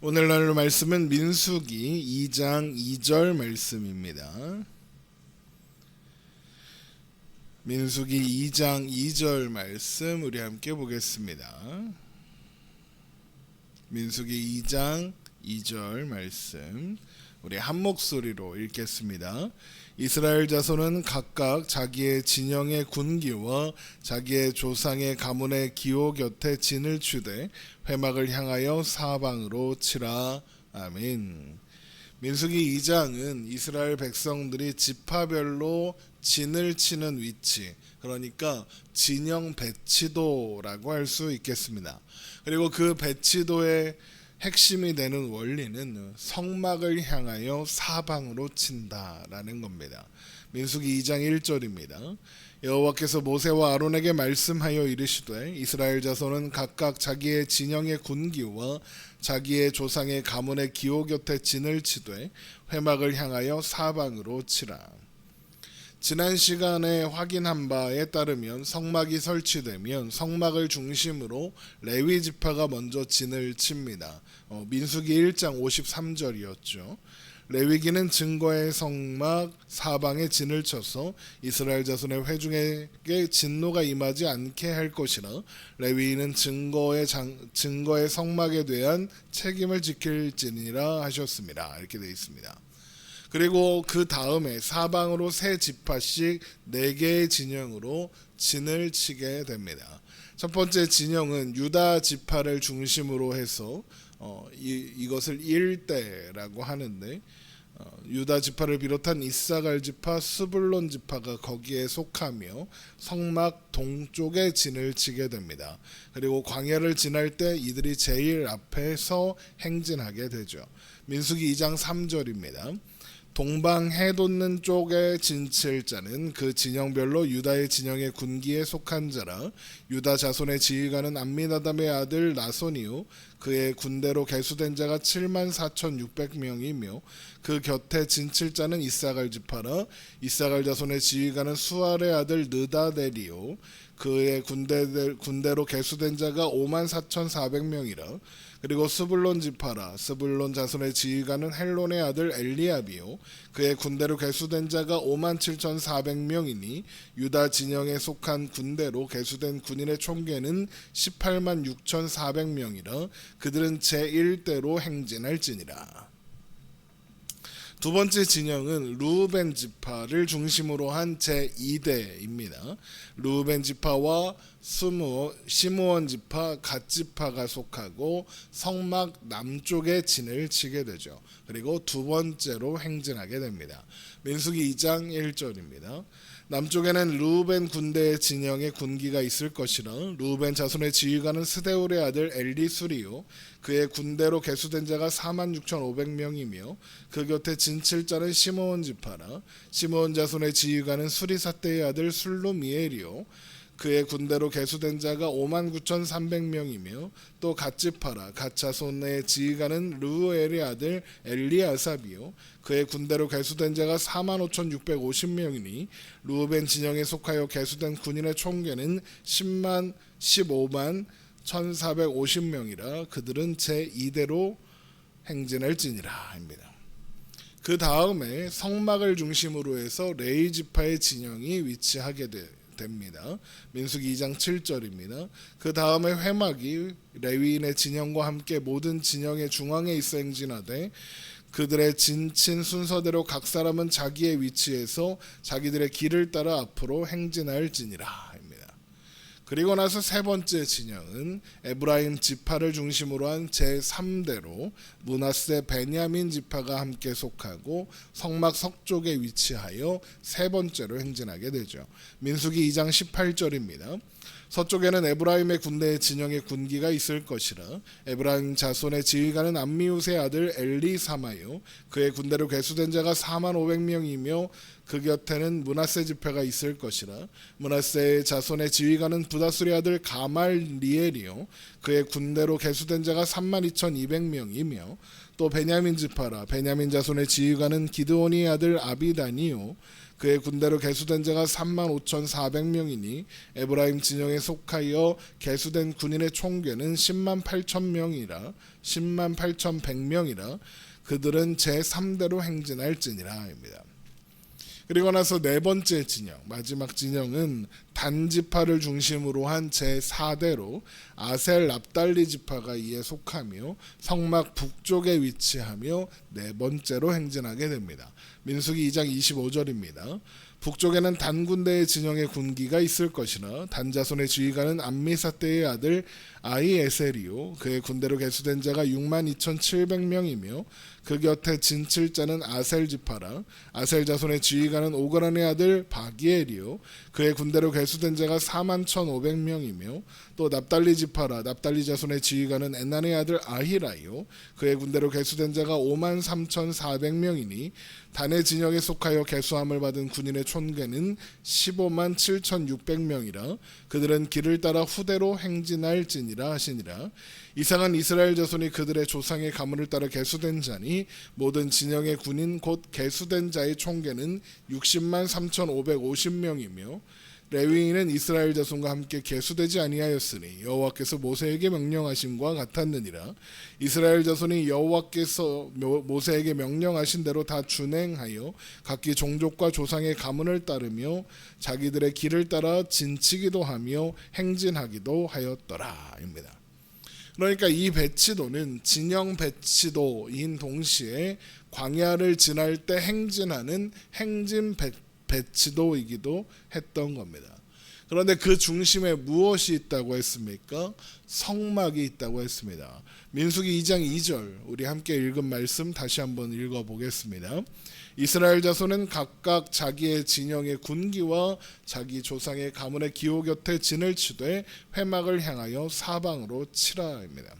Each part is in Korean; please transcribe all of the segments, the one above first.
오늘 나눌 말씀은 민수기 2장 2절 말씀입니다. 민수기 2장 2절 말씀 우리 함께 보겠습니다. 민수기 2장 2절 말씀 우리 한 목소리로 읽겠습니다. 이스라엘 자손은 각각 자기의 진영의 군기와 자기의 조상의 가문의 기호 곁에 진을 추되 회막을 향하여 사방으로 치라. 아멘. 민수기 2장은 이스라엘 백성들이 지파별로 진을 치는 위치, 그러니까 진영 배치도라고 할 수 있겠습니다. 그리고 그 배치도의 핵심이 되는 원리는 성막을 향하여 사방으로 친다라는 겁니다. 민수기 2장 1절입니다. 여호와께서 모세와 아론에게 말씀하여 이르시되 이스라엘 자손은 각각 자기의 진영의 군기와 자기의 조상의 가문의 기호 곁에 진을 치되 회막을 향하여 사방으로 치라. 지난 시간에 확인한 바에 따르면 성막이 설치되면 성막을 중심으로 레위 지파가 먼저 진을 칩니다. 민수기 1장 53절이었죠. 레위기는 증거의 성막 사방에 진을 쳐서 이스라엘 자손의 회중에게 진노가 임하지 않게 할 것이라 레위인은 증거의 성막에 대한 책임을 지킬지니라 하셨습니다. 이렇게 되어 있습니다. 그리고 그 다음에 사방으로 세 지파씩 4개의 진영으로 진을 치게 됩니다. 첫 번째 진영은 유다 지파를 중심으로 해서 이것을 일대라고 하는데 유다 지파를 비롯한 이사갈 지파, 스불론 지파가 거기에 속하며 성막 동쪽에 진을 치게 됩니다. 그리고 광야를 지날 때 이들이 제일 앞에서 행진하게 되죠. 민수기 2장 3절입니다. 동방 해돋는 쪽에 진칠 자는 그 진영별로 유다의 진영의 군기에 속한 자라. 유다 자손의 지휘관은 암미나답의 아들 나손이요 그의 군대로 계수된 자가 74,600명이며 그 곁에 진칠 자는 이사갈 지파라. 이사갈 자손의 지휘관은 수알의 아들 느다델이요 그의 군대로 계수된 자가 54,400명이라. 그리고 스불론 지파라. 스불론 자손의 지휘관은 헬론의 아들 엘리압이요 그의 군대로 계수된 자가 57,400명이니 유다 진영에 속한 군대로 계수된 군인의 총계는 186,400명이라. 그들은 제1대로 행진할지니라. 두 번째 진영은 르우벤 지파를 중심으로 한 제2대입니다. 르우벤 지파와 시므온 지파, 갓 지파가 속하고 성막 남쪽에 진을 치게 되죠. 그리고 두 번째로 행진하게 됩니다. 민수기 2장 1절입니다. 남쪽에는 르우벤 군대의 진영에 군기가 있을 것이라. 르우벤 자손의 지휘관은 스데울의 아들 엘리수리요 그의 군대로 계수된 자가 46,500명이며 그 곁에 진칠 자는 시므온 지파라. 시므온 자손의 지휘관은 수리사떼의 아들 술루미엘이요 그의 군대로 계수된 자가 59,300명이며 또 갓지파라. 갓자손의 지휘관은 르우엘의 아들 엘리아삽이요 그의 군대로 계수된 자가 45,650명이니 르우벤 진영에 속하여 계수된 군인의 총계는 15만 1,450명이라. 그들은 제2대로 행진할지니라 입니다. 그 다음에 성막을 중심으로 해서 레위 지파의 진영이 위치하게 됩니다. 민수기 2장 7절입니다. 그 다음에 회막이 레위인의 진영과 함께 모든 진영의 중앙에 있어 행진하되 그들의 진친 순서대로 각 사람은 자기의 위치에서 자기들의 길을 따라 앞으로 행진할지니라 입니다. 그리고 나서 세 번째 진영은 에브라임 지파를 중심으로 한 제3대로 므낫세 베냐민 지파가 함께 속하고 성막 서쪽에 위치하여 세 번째로 행진하게 되죠. 민수기 2장 18절입니다. 서쪽에는 에브라임의 군대의 진영의 군기가 있을 것이라. 에브라임 자손의 지휘관은 암미우스의 아들 엘리사마요 그의 군대로 계수된 자가 45,000명이며 그 곁에는 므낫세 지파가 있을 것이라. 므낫세의 자손의 지휘관은 부다술의 아들 가말리엘이요 그의 군대로 계수된 자가 32,200명이며 또 베냐민 지파라. 베냐민 자손의 지휘관은 기드온의 아들 아비단이요 그의 군대로 계수된 자가 35,400명이니 에브라임 진영에 속하여 계수된 군인의 총궤는 108,000명이라 108,100명이라 그들은 제3대로 행진할지니라입니다. 그리고 나서 네 번째 진영, 마지막 진영은 단 지파를 중심으로 한 제4대로 아셀 납달리 지파가 이에 속하며 성막 북쪽에 위치하며 네 번째로 행진하게 됩니다. 민수기 2장 25절입니다. 북쪽에는 단 군대의 진영의 군기가 있을 것이나 단 자손의 지휘관은 암미사떼의 아들 아히에셀이요 그의 군대로 계수된 자가 62,700명이며 그 곁에 진칠자는 아셀 지파라. 아셀 자손의 지휘관은 오그란의 아들 바기엘이요 그의 군대로 계수된 자가 41,500명이며 또 납달리 지파라. 납달리 자손의 지휘관은 엔난의 아들 아히라요 그의 군대로 계수된 자가 53,400명이니 단의 진영에 속하여 계수함을 받은 군인의 총궤는 157,600명이라 그들은 길을 따라 후대로 행진할지니라 하시니라. 이상한 이스라엘 자손이 그들의 조상의 가문을 따라 계수된 자니 모든 진영의 군인 곧 계수된 자의 총궤는 603,550명이며 레위인은 이스라엘 자손과 함께 계수되지 아니하였으니 여호와께서 모세에게 명령하심과 같았느니라. 이스라엘 자손이 여호와께서 모세에게 명령하신 대로 다 준행하여 각기 종족과 조상의 가문을 따르며 자기들의 길을 따라 진치기도 하며 행진하기도 하였더라입니다. 그러니까 이 배치도는 진영 배치도인 동시에 광야를 지날 때 행진하는 행진 배치도이기도 했던 겁니다. 그런데 그 중심에 무엇이 있다고 했습니까? 성막이 있다고 했습니다. 민수기 2장 2절 우리 함께 읽은 말씀 다시 한번 읽어보겠습니다. 이스라엘 자손은 각각 자기의 진영의 군기와 자기 조상의 가문의 기호 곁에 진을 치되 회막을 향하여 사방으로 치라입니다.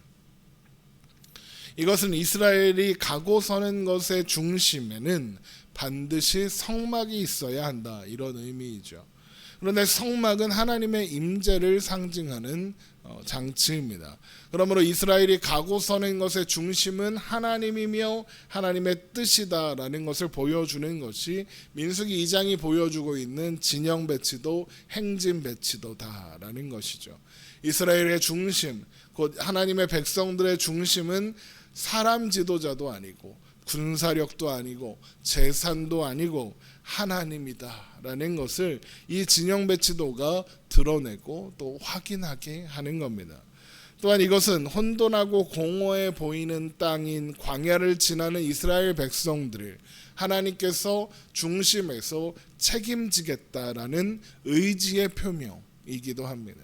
이것은 이스라엘이 가고 서는 것의 중심에는 반드시 성막이 있어야 한다 이런 의미이죠. 그런데 성막은 하나님의 임재를 상징하는 장치입니다. 그러므로 이스라엘이 가고 서는 것의 중심은 하나님이며 하나님의 뜻이다라는 것을 보여주는 것이 민수기 2장이 보여주고 있는 진영 배치도 행진 배치도다라는 것이죠. 이스라엘의 중심, 곧 하나님의 백성들의 중심은 사람 지도자도 아니고 군사력도 아니고 재산도 아니고 하나님이다라는 것을 이 진영 배치도가 드러내고 또 확인하게 하는 겁니다. 또한 이것은 혼돈하고 공허해 보이는 땅인 광야를 지나는 이스라엘 백성들을 하나님께서 중심에서 책임지겠다라는 의지의 표명이기도 합니다.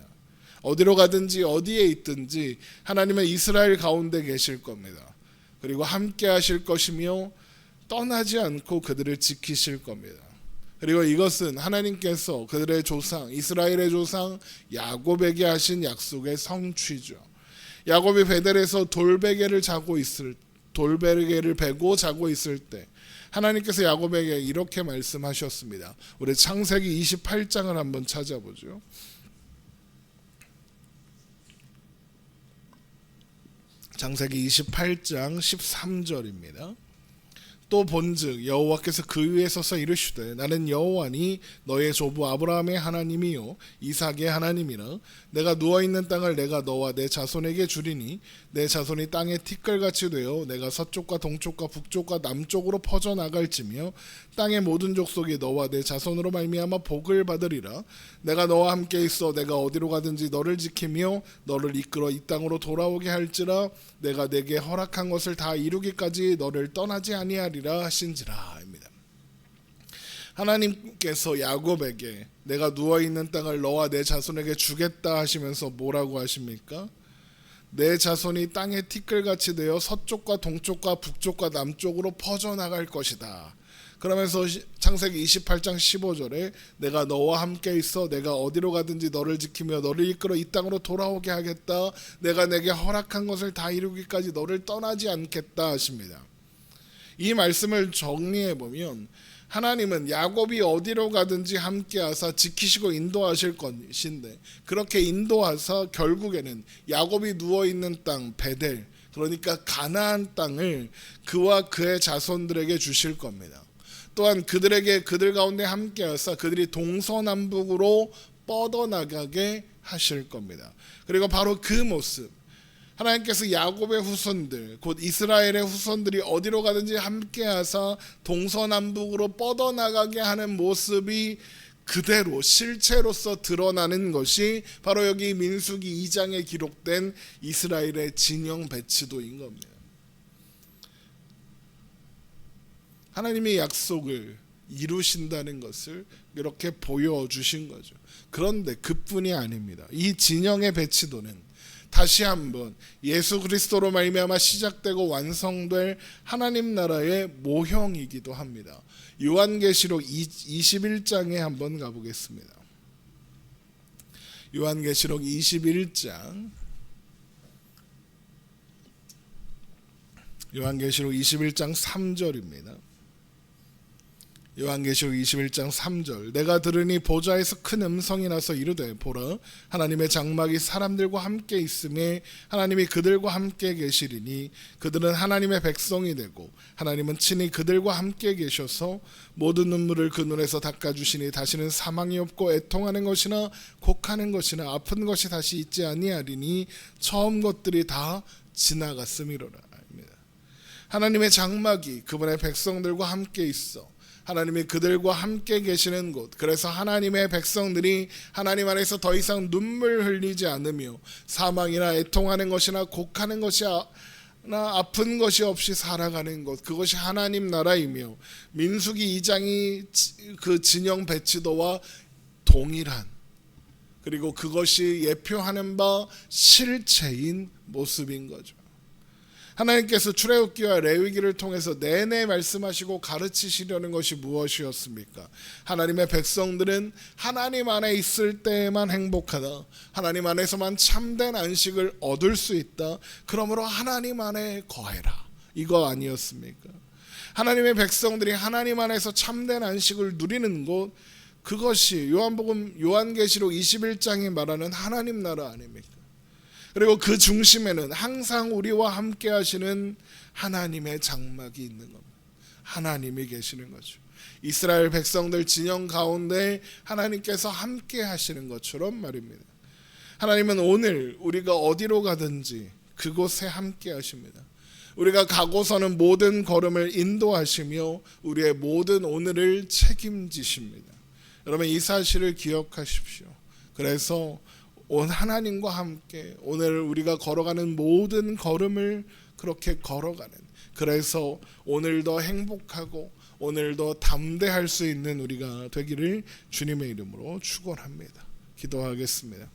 어디로 가든지 어디에 있든지 하나님은 이스라엘 가운데 계실 겁니다. 그리고 함께 하실 것이며 떠나지 않고 그들을 지키실 겁니다. 그리고 이것은 하나님께서 그들의 조상 이스라엘의 조상 야곱에게 하신 약속의 성취죠. 야곱이 베델에서 돌베개를 베고 자고 있을 때 하나님께서 야곱에게 이렇게 말씀하셨습니다. 우리 창세기 28장을 한번 찾아보죠. 창세기 28장 13절입니다. 또 본즉 여호와께서 그 위에 서서 이르시되 나는 여호와니 너의 조부 아브라함의 하나님이요 이삭의 하나님이라. 내가 누워있는 땅을 내가 너와 내 자손에게 주리니 내 자손이 땅의 티끌같이 되어 내가 서쪽과 동쪽과 북쪽과 남쪽으로 퍼져나갈지며 땅의 모든 족속이 너와 내 자손으로 말미암아 복을 받으리라. 내가 너와 함께 있어 내가 어디로 가든지 너를 지키며 너를 이끌어 이 땅으로 돌아오게 할지라. 내가 내게 허락한 것을 다 이루기까지 너를 떠나지 아니하리라 하신지라입니다. 하나님께서 야곱에게 내가 누워있는 땅을 너와 내 자손에게 주겠다 하시면서 뭐라고 하십니까? 내 자손이 땅의 티끌같이 되어 서쪽과 동쪽과 북쪽과 남쪽으로 퍼져나갈 것이다. 그러면서 창세기 28장 15절에 내가 너와 함께 있어 내가 어디로 가든지 너를 지키며 너를 이끌어 이 땅으로 돌아오게 하겠다. 내가 내게 허락한 것을 다 이루기까지 너를 떠나지 않겠다 하십니다. 이 말씀을 정리해 보면 하나님은 야곱이 어디로 가든지 함께하사 지키시고 인도하실 것인데 그렇게 인도하사 결국에는 야곱이 누워있는 땅 베델, 그러니까 가나안 땅을 그와 그의 자손들에게 주실 겁니다. 또한 그들 가운데 함께하사 그들이 동서남북으로 뻗어나가게 하실 겁니다. 그리고 바로 그 모습, 하나님께서 야곱의 후손들 곧 이스라엘의 후손들이 어디로 가든지 함께하사 동서남북으로 뻗어나가게 하는 모습이 그대로 실체로서 드러나는 것이 바로 여기 민수기 2장에 기록된 이스라엘의 진영 배치도인 겁니다. 하나님의 약속을 이루신다는 것을 이렇게 보여주신 거죠. 그런데 그뿐이 아닙니다. 이 진영의 배치도는 다시 한번 예수 그리스도로 말미암아 시작되고 완성될 하나님 나라의 모형이기도 합니다. 요한계시록 21장에 한번 가보겠습니다. 요한계시록 21장, 요한계시록 21장 3절입니다. 요한계시록 21장 3절, 내가 들으니 보좌에서 큰 음성이 나서 이르되 보라 하나님의 장막이 사람들과 함께 있음에 하나님이 그들과 함께 계시리니 그들은 하나님의 백성이 되고 하나님은 친히 그들과 함께 계셔서 모든 눈물을 그 눈에서 닦아주시니 다시는 사망이 없고 애통하는 것이나 곡하는 것이나 아픈 것이 다시 있지 아니하리니 처음 것들이 다 지나갔음이로라. 하나님의 장막이 그분의 백성들과 함께 있어 하나님이 그들과 함께 계시는 곳, 그래서 하나님의 백성들이 하나님 안에서 더 이상 눈물 흘리지 않으며 사망이나 애통하는 것이나 곡하는 것이나 아픈 것이 없이 살아가는 것, 그것이 하나님 나라이며 민수기 2장이 그 진영 배치도와 동일한, 그리고 그것이 예표하는 바 실체인 모습인 거죠. 하나님께서 출애굽기와 레위기를 통해서 내내 말씀하시고 가르치시려는 것이 무엇이었습니까? 하나님의 백성들은 하나님 안에 있을 때에만 행복하다, 하나님 안에서만 참된 안식을 얻을 수 있다, 그러므로 하나님 안에 거해라, 이거 아니었습니까? 하나님의 백성들이 하나님 안에서 참된 안식을 누리는 곳, 그것이 요한계시록 21장이 말하는 하나님 나라 아닙니까? 그리고 그 중심에는 항상 우리와 함께 하시는 하나님의 장막이 있는 겁니다. 하나님이 계시는 거죠. 이스라엘 백성들 진영 가운데 하나님께서 함께 하시는 것처럼 말입니다. 하나님은 오늘 우리가 어디로 가든지 그곳에 함께 하십니다. 우리가 가고서는 모든 걸음을 인도하시며 우리의 모든 오늘을 책임지십니다. 여러분, 이 사실을 기억하십시오. 그래서 하나님과 함께 오늘 우리가 걸어가는 모든 걸음을 그렇게 걸어가는, 그래서 오늘도 행복하고 오늘도 담대할 수 있는 우리가 되기를 주님의 이름으로 축원합니다. 기도하겠습니다.